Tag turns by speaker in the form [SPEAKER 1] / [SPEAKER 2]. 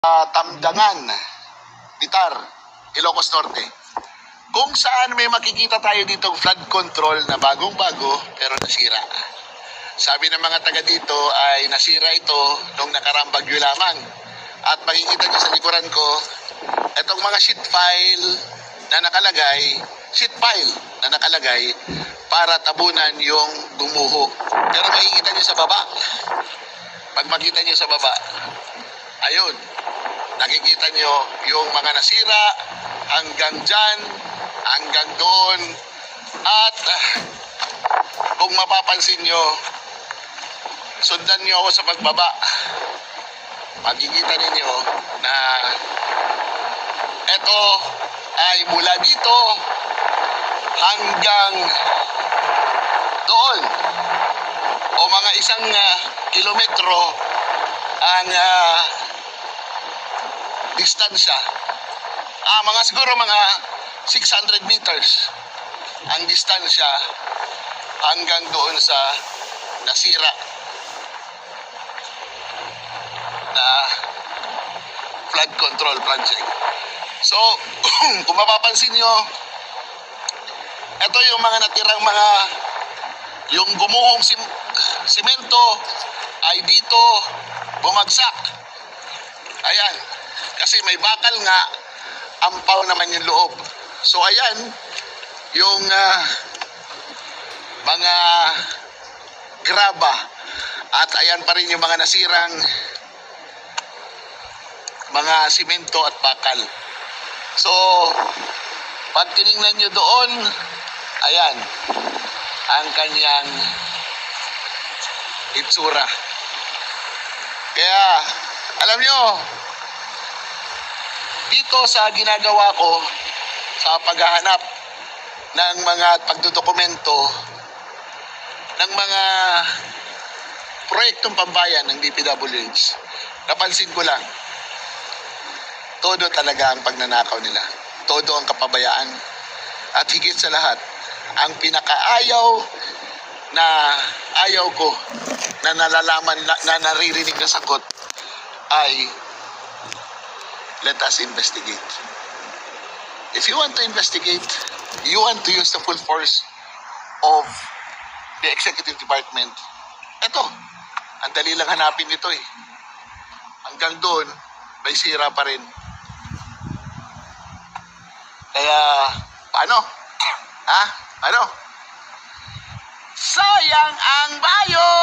[SPEAKER 1] Tamdangan, Bitar, Ilocos Norte. Kung saan may makikita tayo ditong flood control na bagong-bago pero nasira. Sabi ng mga taga dito ay nasira ito nung nakaraang bagyo lamang. At makikita niyo sa likuran ko, itong mga sheet pile na nakalagay para tabunan yung gumuho. Pero makikita niyo sa baba. Pag makita niyo sa baba, ayun, nakikita niyo yung mga nasira hanggang dyan, hanggang doon. At kung mapapansin niyo, sundan niyo ako sa pagbaba. Makikita ninyo na ito ay mula dito hanggang doon o mga isang kilometro ang distansya. Siguro mga 600 meters ang distansya hanggang doon sa nasira na flood control project. So, kung mapapansin nyo, ito yung mga natirang yung gumuhong simento ay dito bumagsak. Ayan, kasi may bakal nga, ampaw naman yung loob. So, ayan, yung mga graba at ayan pa rin yung mga nasirang mga simento at bakal. So, pag tinignan nyo doon, ayan, ang kanyang itsura. Kaya, alam nyo, dito sa ginagawa ko, sa paghahanap ng mga pagdodokumento ng mga proyektong pambayan ng DPWH, napansin ko lang, todo talaga ang pagnanakaw nila. Todo ang kapabayaan. At higit sa lahat, ang pinakaayaw na ayaw ko na nalalaman, na naririnig na sagot ay let us investigate. If you want to investigate, you want to use the full force of the executive department, eto, ang dali lang hanapin nito eh. Hanggang doon, may sira pa rin. Kaya, paano? Ano? Sayang ang bayo!